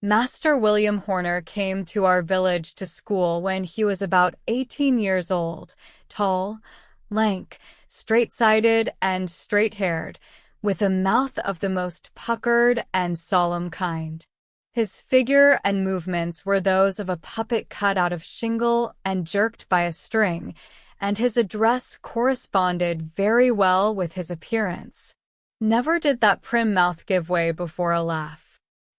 Master William Horner came to our village to school when he was about 18 years old, tall, lank, straight-sided, and straight-haired, with a mouth of the most puckered and solemn kind. His figure and movements were those of a puppet cut out of shingle and jerked by a string, and his address corresponded very well with his appearance. Never did that prim mouth give way before a laugh.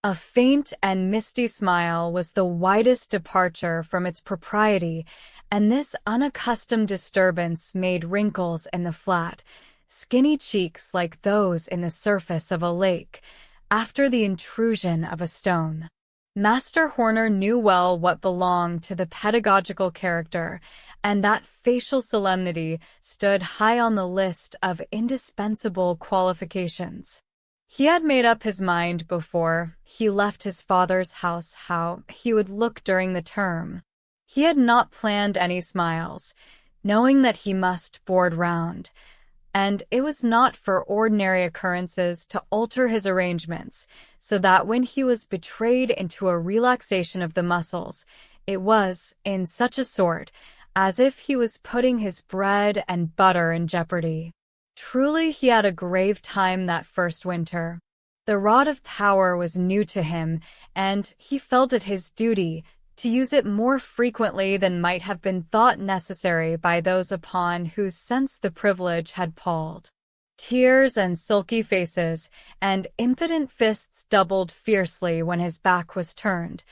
A faint and misty smile was the widest departure from its propriety, and this unaccustomed disturbance made wrinkles in the flat, skinny cheeks like those in the surface of a lake, after the intrusion of a stone. Master Horner knew well what belonged to the pedagogical character, and that facial solemnity stood high on the list of indispensable qualifications. He had made up his mind before he left his father's house how he would look during the term. He had not planned any smiles, knowing that he must board round, and it was not for ordinary occurrences to alter his arrangements, so that when he was betrayed into a relaxation of the muscles, it was, in such a sort, as if he was putting his bread and butter in jeopardy. Truly he had a grave time that first winter. The rod of power was new to him, and he felt it his duty to use it more frequently than might have been thought necessary by those upon whose sense the privilege had palled. Tears and sulky faces, and impotent fists doubled fiercely when his back was turned,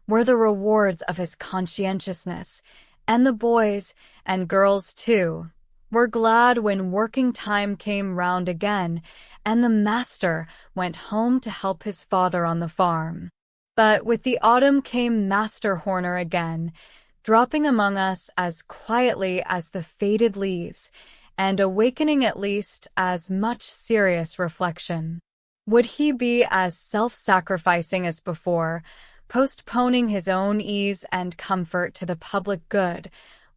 were the rewards of his conscientiousness, and the boys, and girls too, were glad when working time came round again, and the master went home to help his father on the farm. But with the autumn came Master Horner again, dropping among us as quietly as the faded leaves, and awakening at least as much serious reflection. Would he be as self-sacrificing as before, postponing his own ease and comfort to the public good,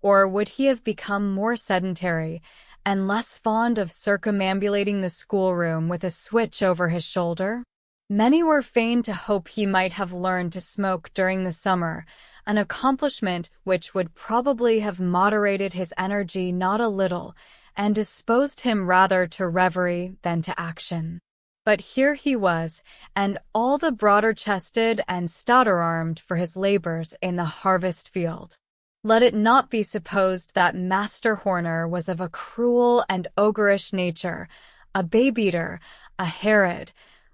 or would he have become more sedentary and less fond of circumambulating the schoolroom with a switch over his shoulder? Many were fain to hope he might have learned to smoke during the summer, an accomplishment which would probably have moderated his energy not a little, and disposed him rather to reverie than to action. But here he was, and all the broader-chested and stouter-armed for his labors in the harvest field. Let it not be supposed that Master Horner was of a cruel and ogreish nature, a babe-eater, a Herod,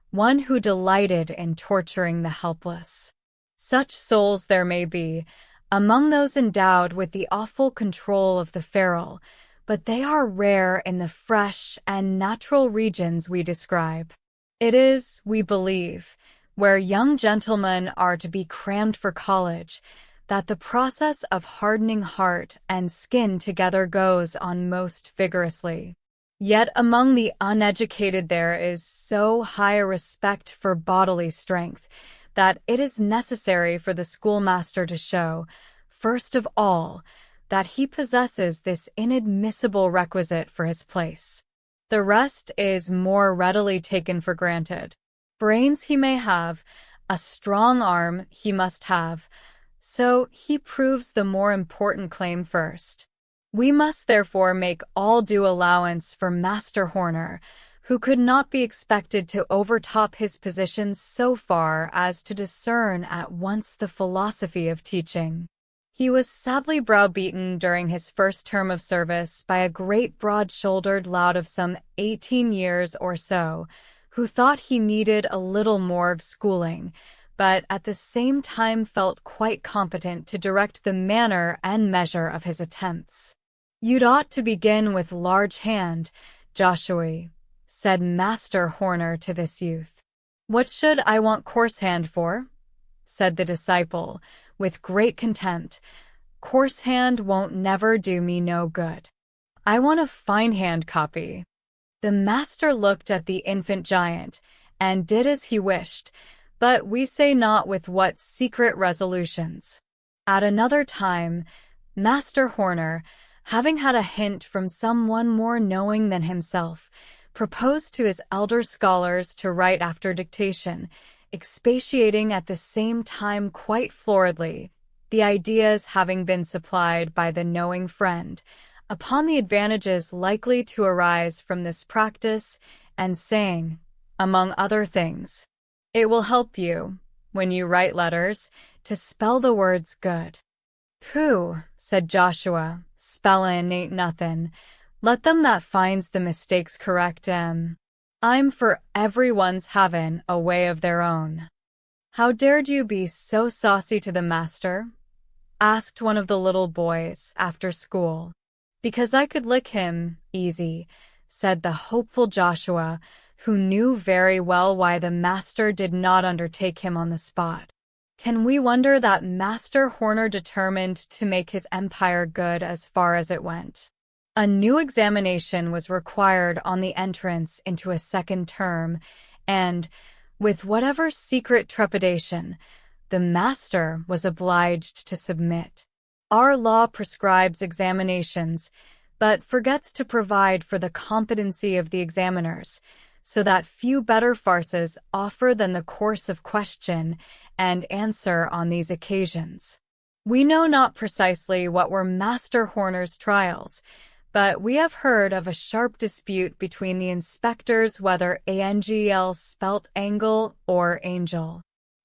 one who delighted in torturing the helpless. Such souls there may be, among those endowed with the awful control of the feral, but they are rare in the fresh and natural regions we describe. It is, we believe, where young gentlemen are to be crammed for college, that the process of hardening heart and skin together goes on most vigorously. Yet among the uneducated there is so high a respect for bodily strength that it is necessary for the schoolmaster to show, first of all, that he possesses this inadmissible requisite for his place. The rest is more readily taken for granted. Brains he may have, a strong arm he must have, so he proves the more important claim first. We must therefore make all due allowance for Master Horner, who could not be expected to overtop his position so far as to discern at once the philosophy of teaching. He was sadly browbeaten during his first term of service by a great broad-shouldered lout of some 18 years or so, who thought he needed a little more of schooling, but at the same time felt quite competent to direct the manner and measure of his attempts. "You'd ought to begin with large hand, Joshua," said Master Horner to this youth. "What should I want coarse hand for?" said the disciple, with great contempt. "Coarse hand won't never do me no good. I want a fine hand copy." The master looked at the infant giant, and did as he wished, but we say not with what secret resolutions. At another time, Master Horner, having had a hint from someone more knowing than himself, proposed to his elder scholars to write after dictation, expatiating at the same time quite floridly, the ideas having been supplied by the knowing friend, upon the advantages likely to arise from this practice, and saying, among other things, "It will help you, when you write letters, to spell the words good." "Pooh," said Joshua, "spellin' ain't nothin'. Let them that finds the mistakes correct 'em. I'm for everyone's havin' a way of their own." "How dared you be so saucy to the master?" asked one of the little boys after school. "Because I could lick him, easy," said the hopeful Joshua, who knew very well why the master did not undertake him on the spot. Can we wonder that Master Horner determined to make his empire good as far as it went? A new examination was required on the entrance into a second term, and, with whatever secret trepidation, the master was obliged to submit. Our law prescribes examinations, but forgets to provide for the competency of the examiners, so that few better farces offer than the course of question and answer on these occasions. We know not precisely what were Master Horner's trials, but we have heard of a sharp dispute between the inspectors whether angel spelt angle or angel.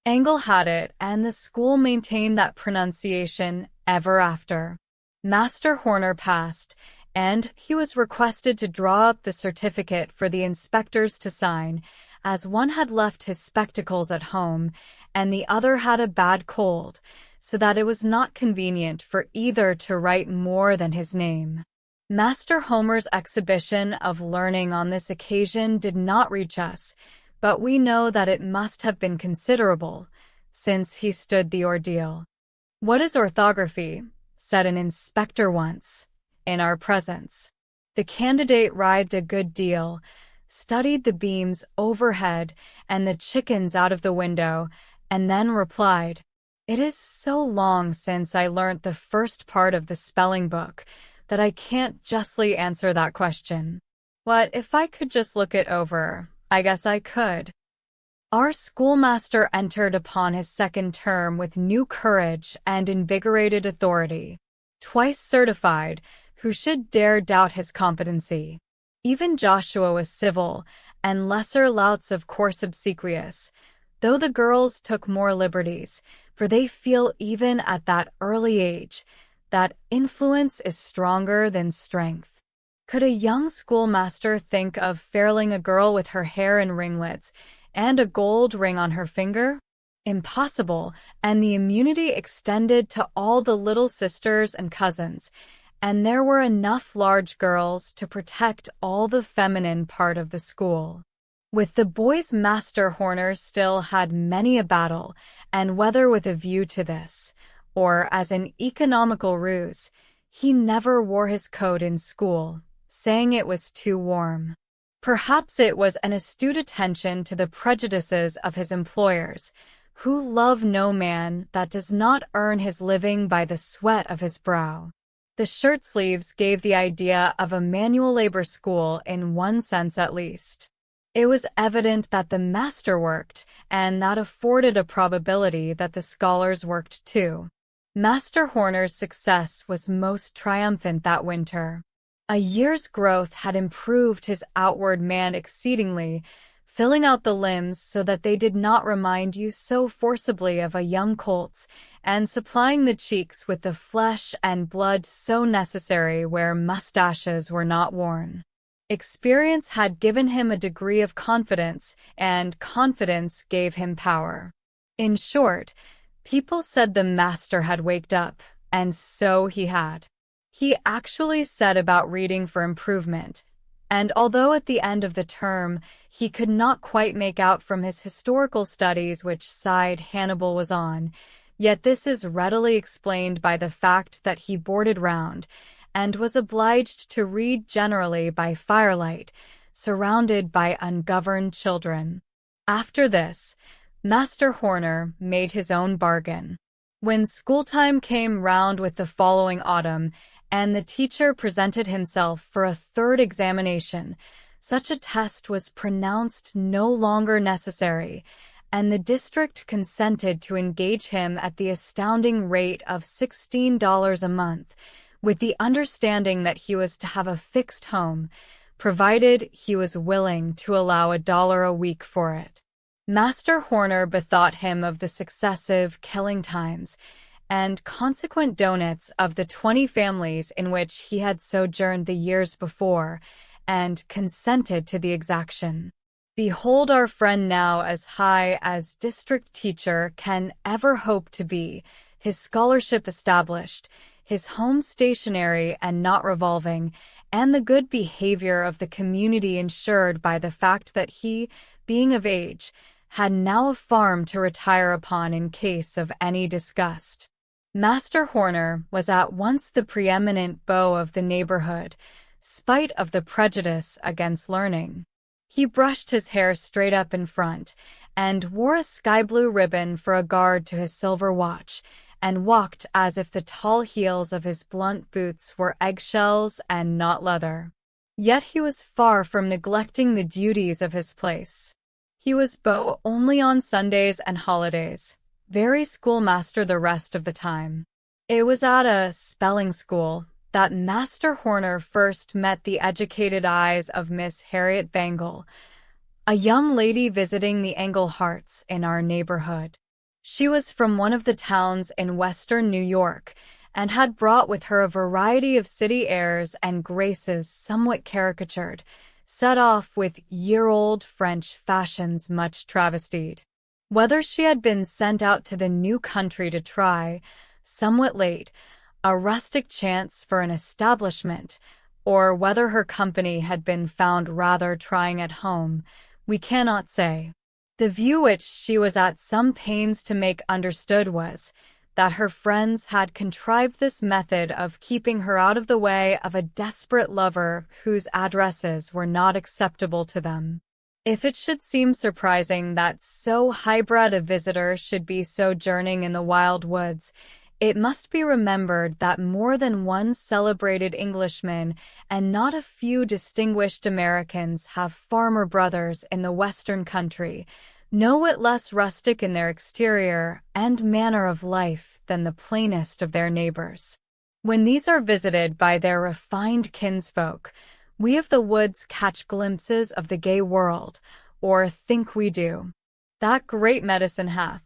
Angle had it, and the school maintained that pronunciation ever after. Master Horner passed, and he was requested to draw up the certificate for the inspectors to sign, as one had left his spectacles at home, and the other had a bad cold, so that it was not convenient for either to write more than his name. Master Homer's exhibition of learning on this occasion did not reach us, but we know that it must have been considerable, since he stood the ordeal. "What is orthography?" said an inspector once, in our presence. The candidate writhed a good deal, studied the beams overhead and the chickens out of the window, and then replied, "It is so long since I learnt the first part of the spelling book that I can't justly answer that question. What if I could just look it over? I guess I could." Our schoolmaster entered upon his second term with new courage and invigorated authority. Twice certified, who should dare doubt his competency? Even Joshua was civil, and lesser louts of course obsequious, though the girls took more liberties, for they feel even at that early age that influence is stronger than strength. Could a young schoolmaster think of failing a girl with her hair in ringlets and a gold ring on her finger? Impossible, and the immunity extended to all the little sisters and cousins, and there were enough large girls to protect all the feminine part of the school. With the boys, Master Horner still had many a battle, and whether with a view to this, or as an economical ruse, he never wore his coat in school, saying it was too warm. Perhaps it was an astute attention to the prejudices of his employers, who love no man that does not earn his living by the sweat of his brow. The shirt sleeves gave the idea of a manual labor school in one sense at least. It was evident that the master worked, and that afforded a probability that the scholars worked too. Master Horner's success was most triumphant that winter. A year's growth had improved his outward man exceedingly, filling out the limbs so that they did not remind you so forcibly of a young colt's, and supplying the cheeks with the flesh and blood so necessary where mustaches were not worn. Experience had given him a degree of confidence, and confidence gave him power. In short, people said the master had waked up, and so he had. He actually set about reading for improvement, and although at the end of the term he could not quite make out from his historical studies which side Hannibal was on, yet this is readily explained by the fact that he boarded round, and was obliged to read generally by firelight, surrounded by ungoverned children. After this, Master Horner made his own bargain. When schooltime came round with the following autumn, and the teacher presented himself for a third examination, such a test was pronounced no longer necessary, and the district consented to engage him at the astounding rate of $16 a month, with the understanding that he was to have a fixed home, provided he was willing to allow $1 a week for it. Master Horner bethought him of the successive killing times and consequent donuts of the 20 families in which he had sojourned the years before, and consented to the exaction. Behold our friend now as high as district teacher can ever hope to be, his scholarship established, his home stationary and not revolving, and the good behavior of the community ensured by the fact that he, being of age, had now a farm to retire upon in case of any disgust. Master Horner was at once the preeminent beau of the neighborhood, spite of the prejudice against learning. He brushed his hair straight up in front, and wore a sky-blue ribbon for a guard to his silver watch, and walked as if the tall heels of his blunt boots were eggshells and not leather. Yet he was far from neglecting the duties of his place. He was beau only on Sundays and holidays, very schoolmaster the rest of the time. It was at a spelling school that Master Horner first met the educated eyes of Miss Harriet Bangle, a young lady visiting the Engleharts in our neighborhood. She was from one of the towns in western New York, and had brought with her a variety of city airs and graces somewhat caricatured, set off with year-old French fashions much travestied. Whether she had been sent out to the new country to try, somewhat late, a rustic chance for an establishment, or whether her company had been found rather trying at home, we cannot say. The view which she was at some pains to make understood was, that her friends had contrived this method of keeping her out of the way of a desperate lover whose addresses were not acceptable to them. If it should seem surprising that so highbred a visitor should be sojourning in the wild woods, it must be remembered that more than one celebrated Englishman and not a few distinguished Americans have farmer brothers in the western country, no whit less rustic in their exterior and manner of life than the plainest of their neighbors. When these are visited by their refined kinsfolk, we of the woods catch glimpses of the gay world, or think we do. That great medicine hath,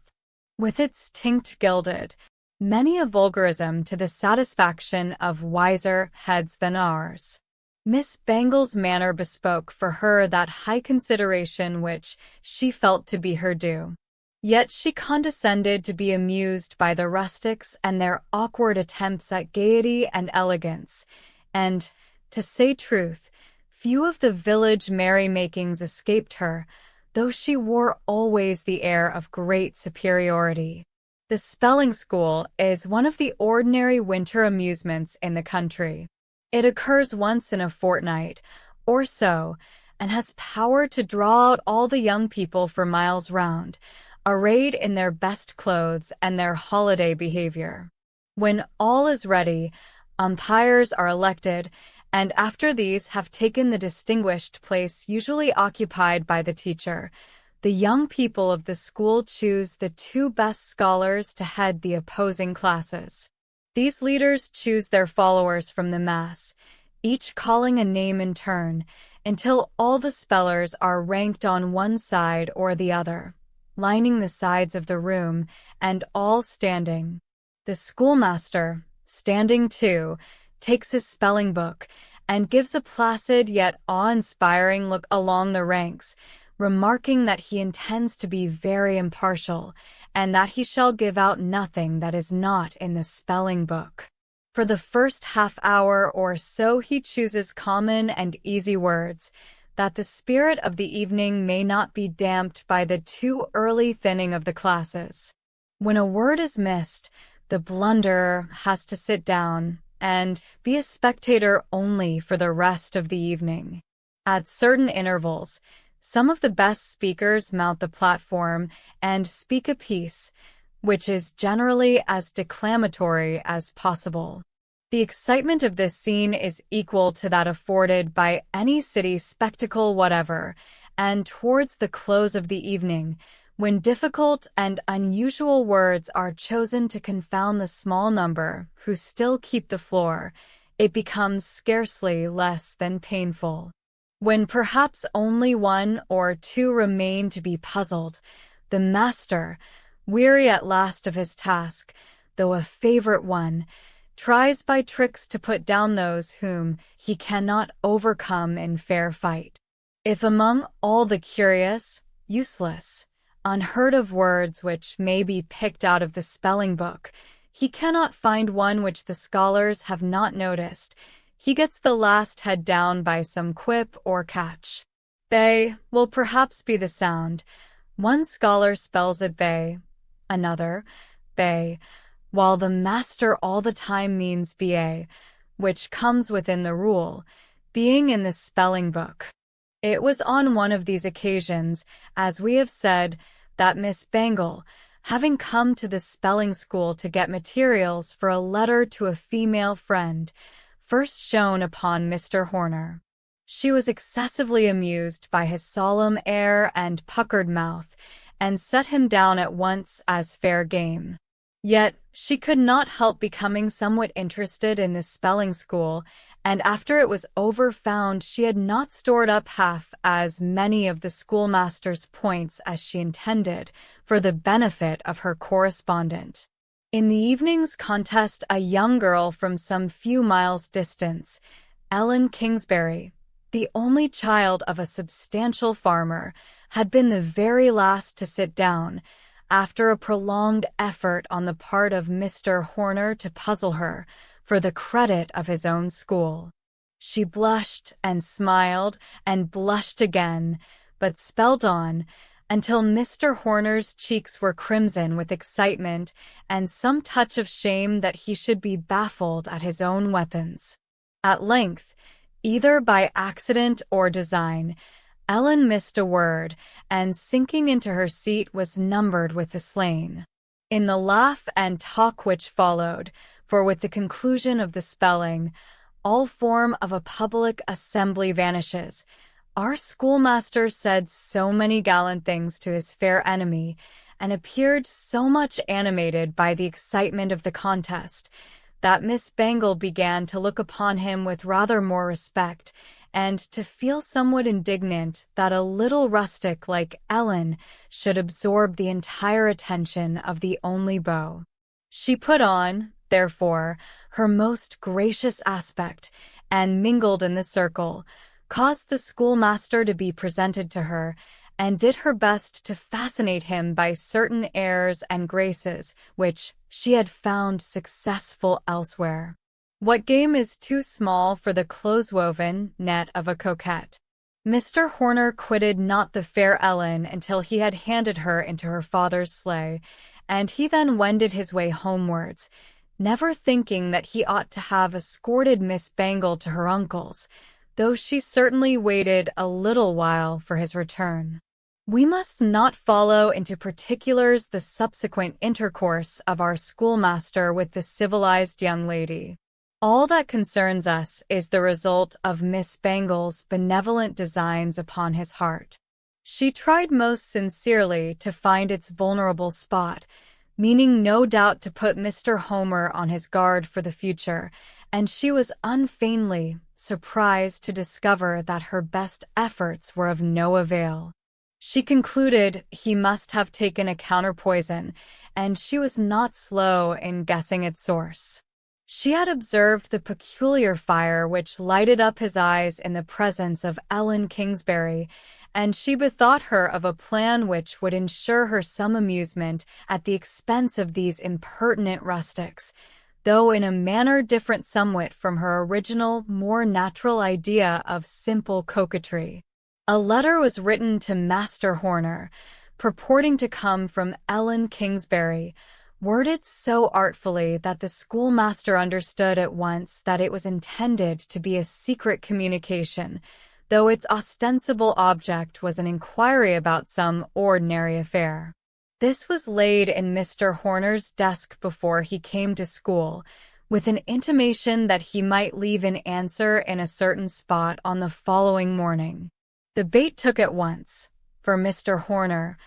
with its tinct gilded, many a vulgarism to the satisfaction of wiser heads than ours. Miss Bangle's manner bespoke for her that high consideration which she felt to be her due. Yet she condescended to be amused by the rustics and their awkward attempts at gaiety and elegance, and, to say truth, few of the village merry-makings escaped her, though she wore always the air of great superiority. The spelling school is one of the ordinary winter amusements in the country. It occurs once in a fortnight, or so, and has power to draw out all the young people for miles round, arrayed in their best clothes and their holiday behavior. When all is ready, umpires are elected, and after these have taken the distinguished place usually occupied by the teacher, the young people of the school choose the 2 best scholars to head the opposing classes. These leaders choose their followers from the mass, each calling a name in turn, until all the spellers are ranked on one side or the other, lining the sides of the room, and all standing. The schoolmaster, standing too, takes his spelling book, and gives a placid yet awe-inspiring look along the ranks, remarking that he intends to be very impartial, and that he shall give out nothing that is not in the spelling book. For the first half-hour or so he chooses common and easy words, that the spirit of the evening may not be damped by the too early thinning of the classes. When a word is missed, the blunderer has to sit down and be a spectator only for the rest of the evening. At certain intervals, some of the best speakers mount the platform and speak a piece, which is generally as declamatory as possible. The excitement of this scene is equal to that afforded by any city spectacle whatever, and towards the close of the evening, When difficult and unusual words are chosen to confound the small number who still keep the floor, it becomes scarcely less than painful. When perhaps only one or two remain to be puzzled, the master, weary at last of his task, though a favorite one, tries by tricks to put down those whom he cannot overcome in fair fight. If among all the curious, useless, unheard of words which may be picked out of the spelling book, he cannot find one which the scholars have not noticed, he gets the last head down by some quip or catch. Bay will perhaps be the sound. One scholar spells it bay, another bay, while the master all the time means ba, which comes within the rule, being in the spelling book. It was on one of these occasions, as we have said, that Miss Bangle, having come to the spelling school to get materials for a letter to a female friend, first shone upon Mr. Horner. She was excessively amused by his solemn air and puckered mouth, and set him down at once as fair game. Yet she could not help becoming somewhat interested in this spelling school, and after it was over found she had not stored up half as many of the schoolmaster's points as she intended, for the benefit of her correspondent. In the evening's contest, a young girl from some few miles' distance, Ellen Kingsbury, the only child of a substantial farmer, had been the very last to sit down, after a prolonged effort on the part of Mr. Horner to puzzle her, for the credit of his own school. She blushed and smiled and blushed again, but spelled on, until Mr. Horner's cheeks were crimson with excitement and some touch of shame that he should be baffled at his own weapons. At length, either by accident or design, Ellen missed a word, and sinking into her seat was numbered with the slain. In the laugh and talk which followed, for with the conclusion of the spelling, all form of a public assembly vanishes, our schoolmaster said so many gallant things to his fair enemy, and appeared so much animated by the excitement of the contest, that Miss Bangle began to look upon him with rather more respect, and to feel somewhat indignant that a little rustic like Ellen should absorb the entire attention of the only beau. She put on, therefore, her most gracious aspect, and mingled in the circle, caused the schoolmaster to be presented to her, and did her best to fascinate him by certain airs and graces which she had found successful elsewhere. What game is too small for the close-woven net of a coquette? Mr. Horner quitted not the fair Ellen until he had handed her into her father's sleigh, and he then wended his way homewards, never thinking that he ought to have escorted Miss Bangle to her uncle's, though she certainly waited a little while for his return. We must not follow into particulars the subsequent intercourse of our schoolmaster with the civilized young lady. All that concerns us is the result of Miss Bangle's benevolent designs upon his heart. She tried most sincerely to find its vulnerable spot, meaning no doubt to put Mr. Homer on his guard for the future, and she was unfeignedly surprised to discover that her best efforts were of no avail. She concluded he must have taken a counterpoison, and she was not slow in guessing its source. She had observed the peculiar fire which lighted up his eyes in the presence of Ellen Kingsbury, and she bethought her of a plan which would ensure her some amusement at the expense of these impertinent rustics, though in a manner different somewhat from her original, more natural idea of simple coquetry. A letter was written to Master Horner, purporting to come from Ellen Kingsbury, worded so artfully that the schoolmaster understood at once that it was intended to be a secret communication, though its ostensible object was an inquiry about some ordinary affair. This was laid in Mr. Horner's desk before he came to school, with an intimation that he might leave an answer in a certain spot on the following morning. The bait took at once, for Mr. Horner,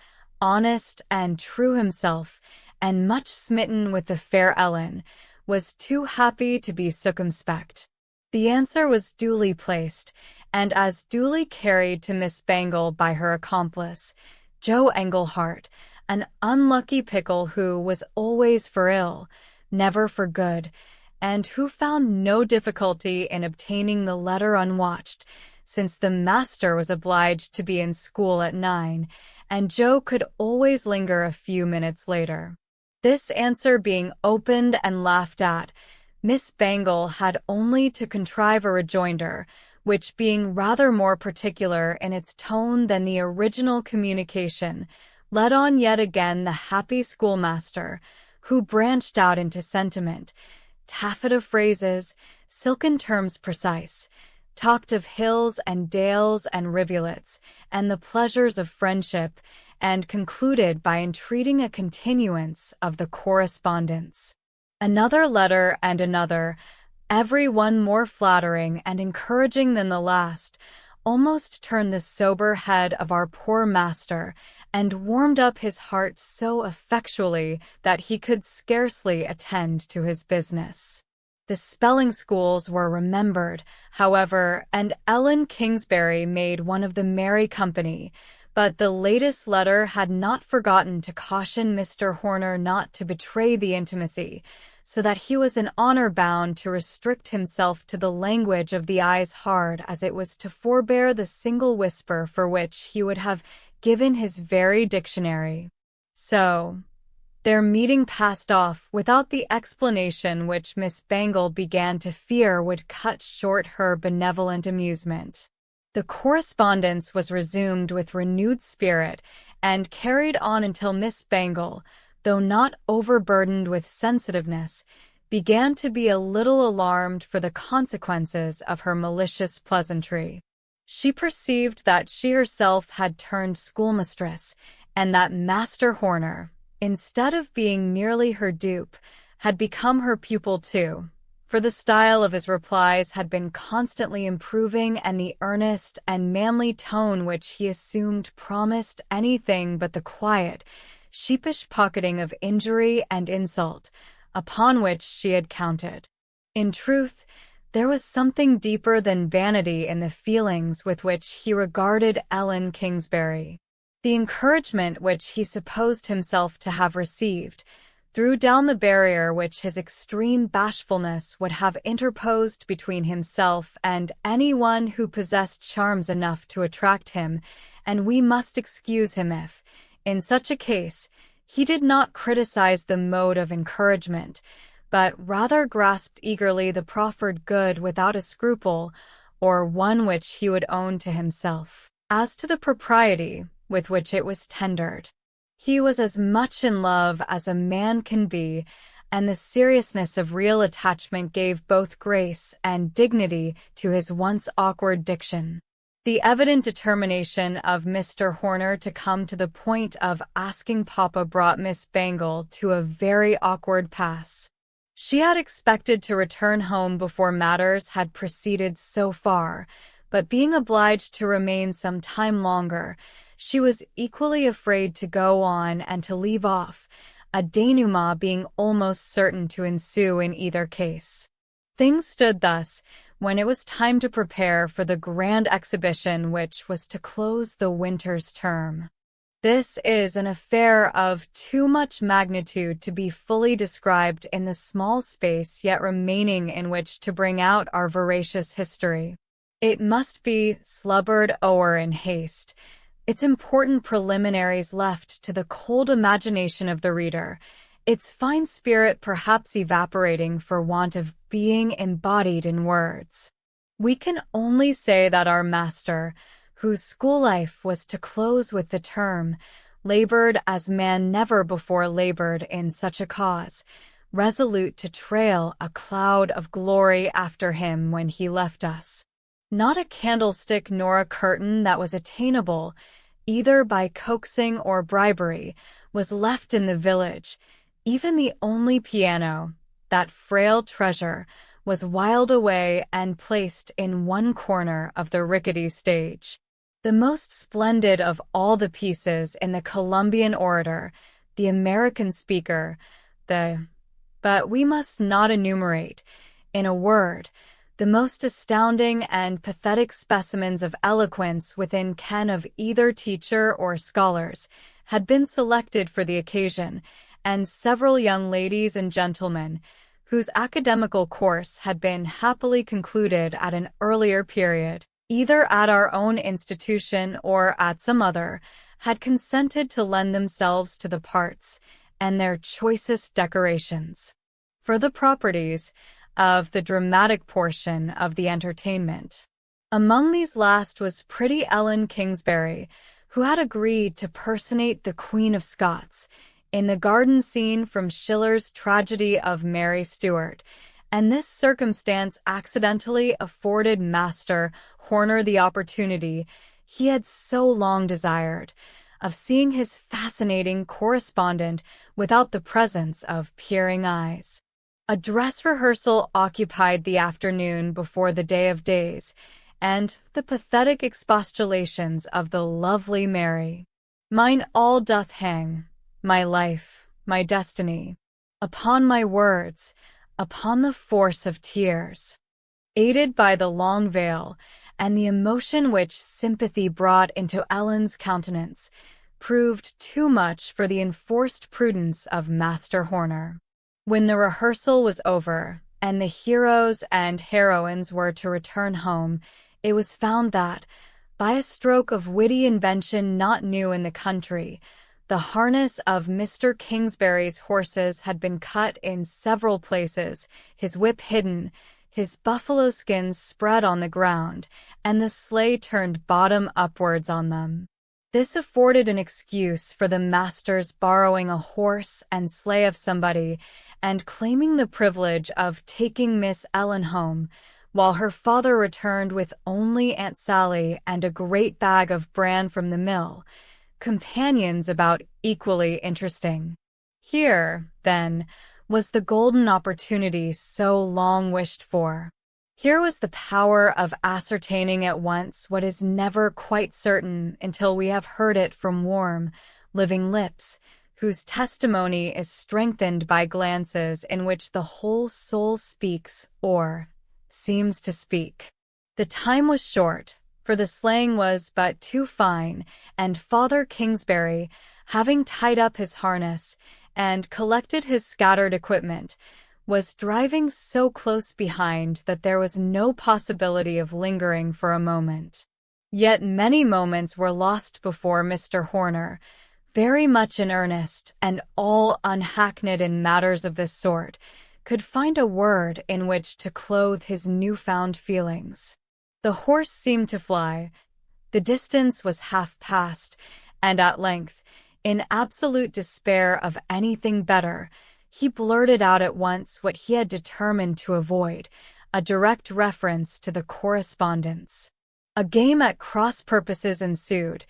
honest and true himself, and much smitten with the fair Ellen, was too happy to be circumspect. The answer was duly placed, and as duly carried to Miss Bangle by her accomplice, Joe Englehart, an unlucky pickle who was always for ill, never for good, and who found no difficulty in obtaining the letter unwatched, since the master was obliged to be in school at 9, and Joe could always linger a few minutes later. This answer being opened and laughed at, Miss Bangle had only to contrive a rejoinder, which being rather more particular in its tone than the original communication, led on yet again the happy schoolmaster, who branched out into sentiment, taffeta phrases, silken terms precise, talked of hills and dales and rivulets, and the pleasures of friendship, and concluded by entreating a continuance of the correspondence. Another letter and another, every one more flattering and encouraging than the last, almost turned the sober head of our poor master, and warmed up his heart so effectually that he could scarcely attend to his business. The spelling schools were remembered, however, and Ellen Kingsbury made one of the merry company, but the latest letter had not forgotten to caution Mr. Horner not to betray the intimacy, so that he was in honor bound to restrict himself to the language of the eyes hard as it was to forbear the single whisper for which he would have given his very dictionary. So, their meeting passed off without the explanation which Miss Bangle began to fear would cut short her benevolent amusement. The correspondence was resumed with renewed spirit and carried on until Miss Bangle, though not overburdened with sensitiveness, began to be a little alarmed for the consequences of her malicious pleasantry. She perceived that she herself had turned schoolmistress, and that Master Horner, instead of being merely her dupe, had become her pupil too, for the style of his replies had been constantly improving, and the earnest and manly tone which he assumed promised anything but the quiet, sheepish pocketing of injury and insult, upon which she had counted. In truth, there was something deeper than vanity in the feelings with which he regarded Ellen Kingsbury. The encouragement which he supposed himself to have received threw down the barrier which his extreme bashfulness would have interposed between himself and anyone who possessed charms enough to attract him, and we must excuse him if, in such a case, he did not criticize the mode of encouragement, but rather grasped eagerly the proffered good without a scruple, or one which he would own to himself. As to the propriety with which it was tendered, he was as much in love as a man can be, and the seriousness of real attachment gave both grace and dignity to his once awkward diction. The evident determination of Mr. Horner to come to the point of asking Papa brought Miss Bangle to a very awkward pass. She had expected to return home before matters had proceeded so far, but being obliged to remain some time longer, she was equally afraid to go on and to leave off, a denouement being almost certain to ensue in either case. Things stood thus when it was time to prepare for the grand exhibition which was to close the winter's term. This is an affair of too much magnitude to be fully described in the small space yet remaining in which to bring out our veracious history. It must be slubbered o'er in haste, its important preliminaries left to the cold imagination of the reader, its fine spirit perhaps evaporating for want of being embodied in words. We can only say that our master, whose school life was to close with the term, labored as man never before labored in such a cause, resolute to trail a cloud of glory after him when he left us. Not a candlestick nor a curtain that was attainable, either by coaxing or bribery, was left in the village. Even the only piano, that frail treasure, was whiled away and placed in one corner of the rickety stage. The most splendid of all the pieces in the Columbian orator, the American speaker, but we must not enumerate. In a word, the most astounding and pathetic specimens of eloquence within ken of either teacher or scholars had been selected for the occasion, and several young ladies and gentlemen, whose academical course had been happily concluded at an earlier period, either at our own institution or at some other, had consented to lend themselves to the parts and their choicest decorations. For the properties of the dramatic portion of the entertainment. Among these last was pretty Ellen Kingsbury, who had agreed to personate the Queen of Scots in the garden scene from Schiller's tragedy of Mary Stuart, and this circumstance accidentally afforded Master Horner the opportunity he had so long desired of seeing his fascinating correspondent without the presence of peering eyes. A dress rehearsal occupied the afternoon before the day of days, and the pathetic expostulations of the lovely Mary. Mine all doth hang, my life, my destiny, upon my words, upon the force of tears. Aided by the long veil, and the emotion which sympathy brought into Ellen's countenance, proved too much for the enforced prudence of Master Horner. When the rehearsal was over, and the heroes and heroines were to return home, it was found that, by a stroke of witty invention not new in the country, the harness of Mr. Kingsbury's horses had been cut in several places, his whip hidden, his buffalo skins spread on the ground, and the sleigh turned bottom upwards on them. This afforded an excuse for the master's borrowing a horse and sleigh of somebody, and claiming the privilege of taking Miss Ellen home, while her father returned with only Aunt Sally and a great bag of bran from the mill, companions about equally interesting. Here, then, was the golden opportunity so long wished for. Here was the power of ascertaining at once what is never quite certain until we have heard it from warm, living lips, whose testimony is strengthened by glances in which the whole soul speaks or seems to speak. The time was short, for the sleighing was but too fine, and Father Kingsbury, having tied up his harness and collected his scattered equipment, was driving so close behind that there was no possibility of lingering for a moment. Yet many moments were lost before Mr. Horner, very much in earnest and all unhackneyed in matters of this sort, could find a word in which to clothe his newfound feelings. The horse seemed to fly. The distance was half past, and at length, in absolute despair of anything better, he blurted out at once what he had determined to avoid, a direct reference to the correspondence. A game at cross-purposes ensued.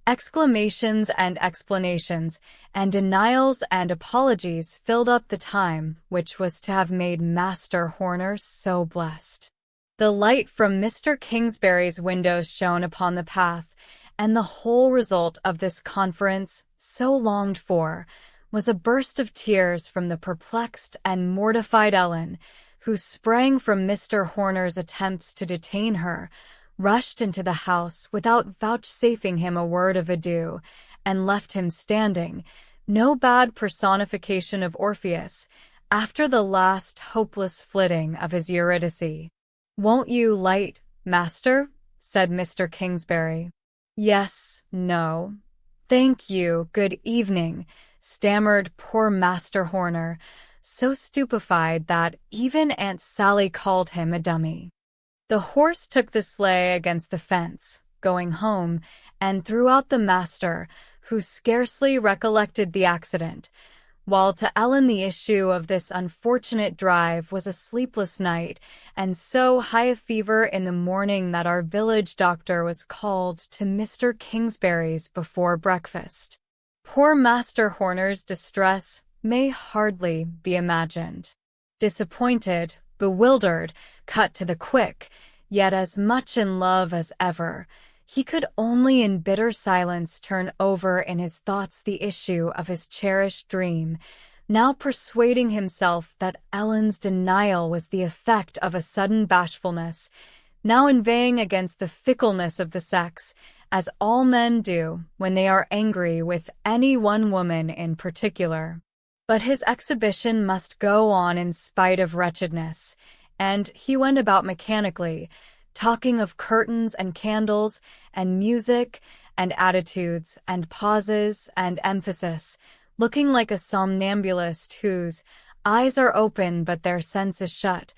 Exclamations and explanations, and denials and apologies filled up the time which was to have made Master Horner so blessed. The light from Mr. Kingsbury's windows shone upon the path, and the whole result of this conference, so longed for, was a burst of tears from the perplexed and mortified Ellen, who sprang from Mr. Horner's attempts to detain her, rushed into the house without vouchsafing him a word of adieu, and left him standing, no bad personification of Orpheus, after the last hopeless flitting of his Eurydice. "Won't you light, master?" said Mr. Kingsbury. "Yes, no. Thank you, good evening," stammered poor Master Horner, so stupefied that even Aunt Sally called him a dummy. The horse took the sleigh against the fence, going home, and threw out the master, who scarcely recollected the accident, while to Ellen the issue of this unfortunate drive was a sleepless night, and so high a fever in the morning that our village doctor was called to Mr. Kingsbury's before breakfast. Poor Master Horner's distress may hardly be imagined. Disappointed, bewildered, cut to the quick, yet as much in love as ever, He could only in bitter silence turn over in his thoughts the issue of his cherished dream, now persuading himself that Ellen's denial was the effect of a sudden bashfulness, now inveighing against the fickleness of the sex, as all men do when they are angry with any one woman in particular. But his exhibition must go on in spite of wretchedness, and he went about mechanically, talking of curtains and candles and music and attitudes and pauses and emphasis, looking like a somnambulist whose eyes are open but their sense is shut,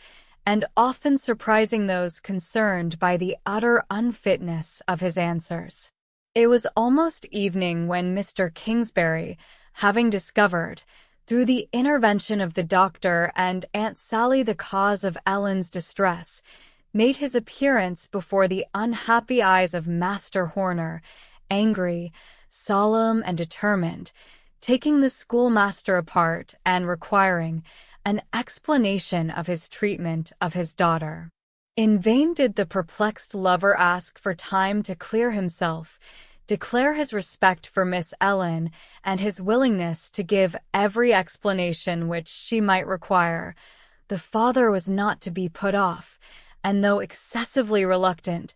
and often surprising those concerned by the utter unfitness of his answers. It was almost evening when Mr. Kingsbury, having discovered, through the intervention of the doctor and Aunt Sally, the cause of Ellen's distress, made his appearance before the unhappy eyes of Master Horner, angry, solemn, and determined, taking the schoolmaster apart and requiring an explanation of his treatment of his daughter. In vain did the perplexed lover ask for time to clear himself, declare his respect for Miss Ellen, and his willingness to give every explanation which she might require. The father was not to be put off, and though excessively reluctant,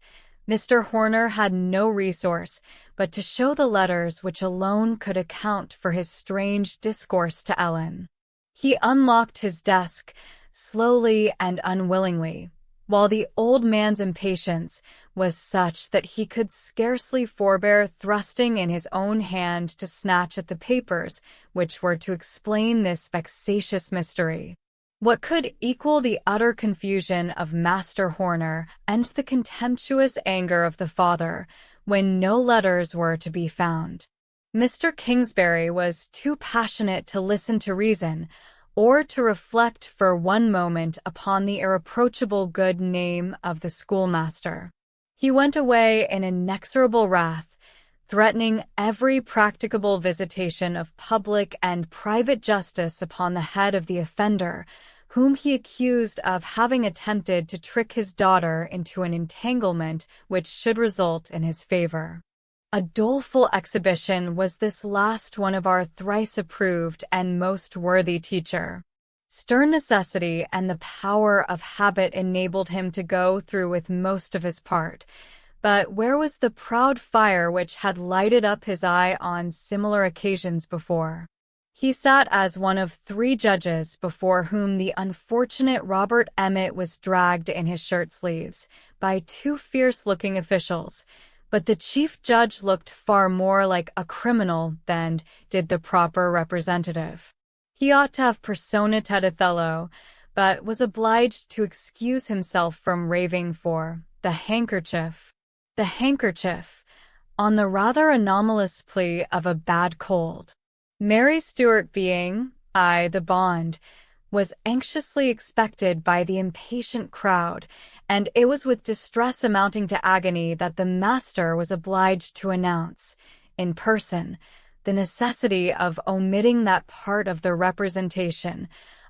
Mr. Horner had no resource but to show the letters which alone could account for his strange discourse to Ellen. He unlocked his desk, slowly and unwillingly, while the old man's impatience was such that he could scarcely forbear thrusting in his own hand to snatch at the papers which were to explain this vexatious mystery. What could equal the utter confusion of Master Horner and the contemptuous anger of the father when no letters were to be found? Mr. Kingsbury was too passionate to listen to reason, or to reflect for one moment upon the irreproachable good name of the schoolmaster. He went away in inexorable wrath, threatening every practicable visitation of public and private justice upon the head of the offender, whom he accused of having attempted to trick his daughter into an entanglement which should result in his favor. A doleful exhibition was this last one of our thrice approved and most worthy teacher. Stern necessity and the power of habit enabled him to go through with most of his part, but where was the proud fire which had lighted up his eye on similar occasions before? He sat as one of 3 judges before whom the unfortunate Robert Emmet was dragged in his shirt-sleeves by 2 fierce-looking officials, but the chief judge looked far more like a criminal than did the proper representative. He ought to have personated Othello, but was obliged to excuse himself from raving for the handkerchief. The handkerchief, on the rather anomalous plea of a bad cold. Mary Stuart being, the bond, was anxiously expected by the impatient crowd, and it was with distress amounting to agony that the master was obliged to announce, in person, the necessity of omitting that part of the representation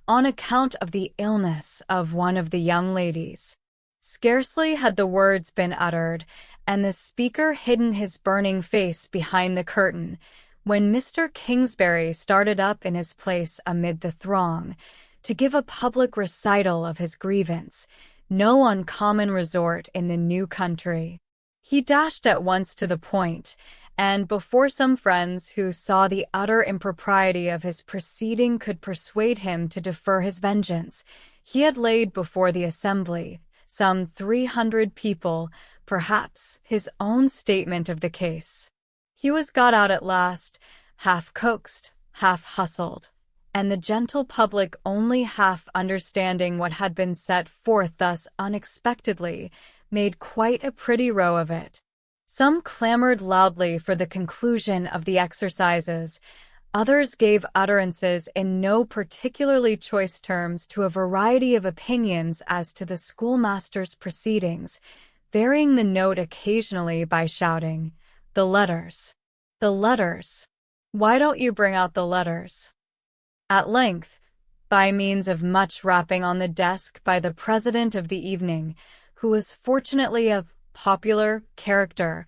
on account of the illness of one of the young ladies. Scarcely had the words been uttered, and the speaker hidden his burning face behind the curtain, when Mr. Kingsbury started up in his place amid the throng, to give a public recital of his grievance, no uncommon resort in the new country. He dashed at once to the point, and before some friends who saw the utter impropriety of his proceeding could persuade him to defer his vengeance, he had laid before the assembly, some 300 people, perhaps, his own statement of the case. He was got out at last, half coaxed, half hustled, and the gentle public only half understanding what had been set forth thus unexpectedly, made quite a pretty row of it. Some clamored loudly for the conclusion of the exercises, others gave utterances in no particularly choice terms to a variety of opinions as to the schoolmaster's proceedings, varying the note occasionally by shouting, "The letters! The letters! Why don't you bring out the letters?" At length, by means of much rapping on the desk by the president of the evening, who was fortunately a popular character,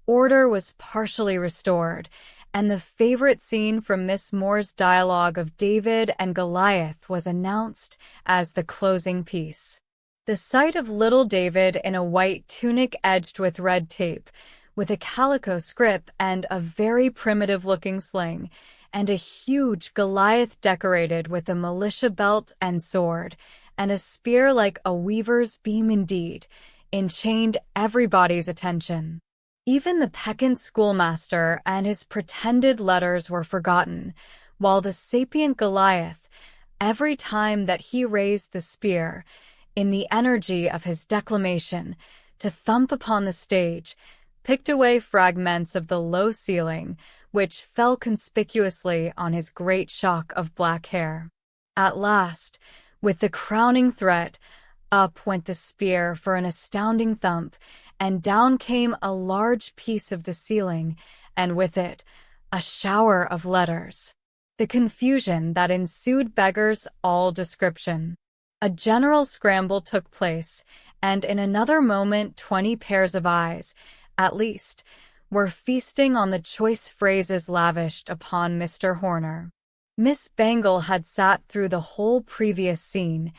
order was partially restored, and the favorite scene from Miss Moore's dialogue of David and Goliath was announced as the closing piece. The sight of little David in a white tunic edged with red tape, with a calico scrip and a very primitive-looking sling, and a huge Goliath decorated with a militia belt and sword, and a spear like a weaver's beam indeed, enchained everybody's attention. Even the peccant schoolmaster and his pretended letters were forgotten, while the sapient Goliath, every time that he raised the spear, in the energy of his declamation, to thump upon the stage, picked away fragments of the low ceiling, which fell conspicuously on his great shock of black hair. At last, with the crowning threat, up went the spear for an astounding thump, and down came a large piece of the ceiling, and with it, a shower of letters. The confusion that ensued beggars all description. A general scramble took place, and in another moment 20 pairs of eyes, at least, were feasting on the choice phrases lavished upon Mr. Horner. Miss Bangle had sat through the whole previous scene,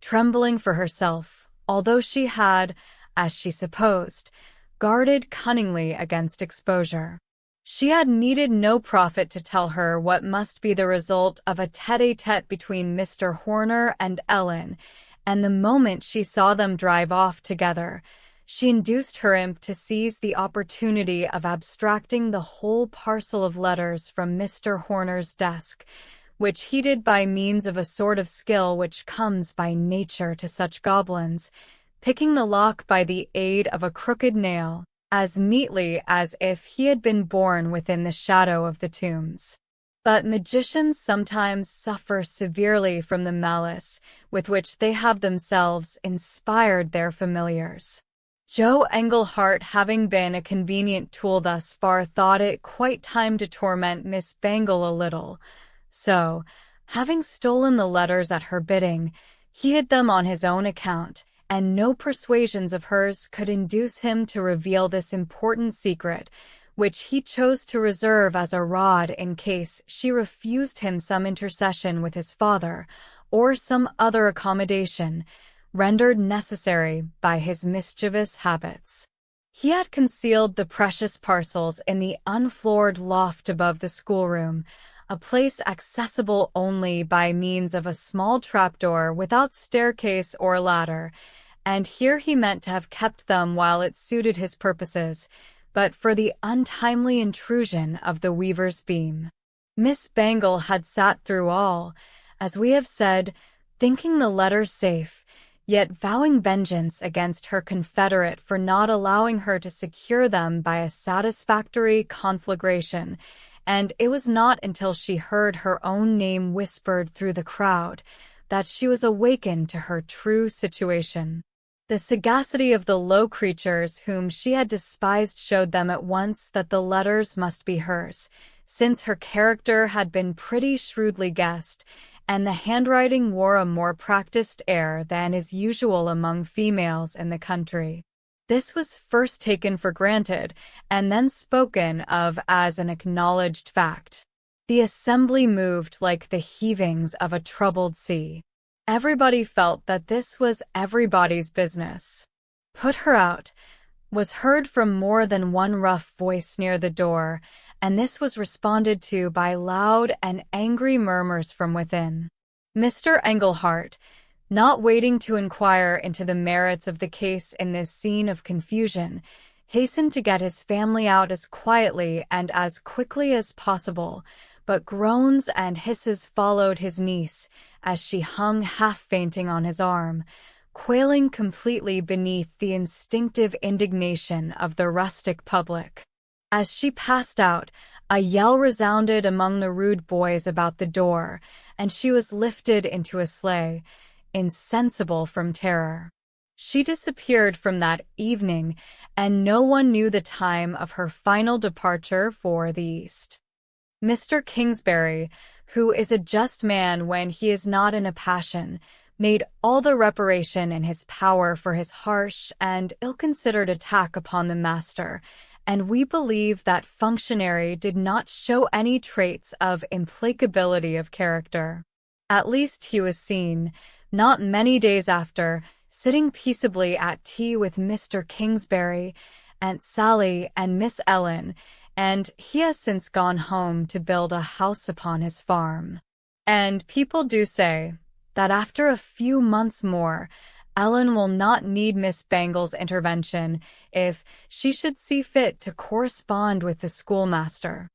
trembling for herself, although she had, as she supposed, guarded cunningly against exposure. She had needed no prophet to tell her what must be the result of a tête-à-tête between Mr. Horner and Ellen, and the moment she saw them drive off together, she induced her imp to seize the opportunity of abstracting the whole parcel of letters from Mr. Horner's desk, which he did by means of a sort of skill which comes by nature to such goblins, picking the lock by the aid of a crooked nail, as neatly as if he had been born within the shadow of the tombs. But magicians sometimes suffer severely from the malice with which they have themselves inspired their familiars. Joe Englehart, having been a convenient tool thus far, thought it quite time to torment Miss Bangle a little. So, having stolen the letters at her bidding, he hid them on his own account, and no persuasions of hers could induce him to reveal this important secret, which he chose to reserve as a rod in case she refused him some intercession with his father, or some other accommodation, rendered necessary by his mischievous habits. He had concealed the precious parcels in the unfloored loft above the schoolroom, a place accessible only by means of a small trapdoor without staircase or ladder, and here he meant to have kept them while it suited his purposes, but for the untimely intrusion of the weaver's beam. Miss Bangle had sat through all, as we have said, thinking the letters safe, yet vowing vengeance against her confederate for not allowing her to secure them by a satisfactory conflagration, and it was not until she heard her own name whispered through the crowd that she was awakened to her true situation. The sagacity of the low creatures whom she had despised showed them at once that the letters must be hers, since her character had been pretty shrewdly guessed, and the handwriting wore a more practiced air than is usual among females in the country. This was first taken for granted, and then spoken of as an acknowledged fact. The assembly moved like the heavings of a troubled sea. Everybody felt that this was everybody's business. "Put her out," was heard from more than one rough voice near the door, and this was responded to by loud and angry murmurs from within. Mr. Englehart, not waiting to inquire into the merits of the case in this scene of confusion, hastened to get his family out as quietly and as quickly as possible, but groans and hisses followed his niece as she hung half-fainting on his arm, quailing completely beneath the instinctive indignation of the rustic public. As she passed out, a yell resounded among the rude boys about the door, and she was lifted into a sleigh, insensible from terror. She disappeared from that evening, and no one knew the time of her final departure for the East. Mr. Kingsbury, who is a just man when he is not in a passion, made all the reparation in his power for his harsh and ill-considered attack upon the master, and we believe that functionary did not show any traits of implacability of character. At least he was seen, not many days after, sitting peaceably at tea with Mr. Kingsbury, Aunt Sally, and Miss Ellen, and he has since gone home to build a house upon his farm. And people do say that after a few months more, Ellen will not need Miss Bangle's intervention if she should see fit to correspond with the schoolmaster.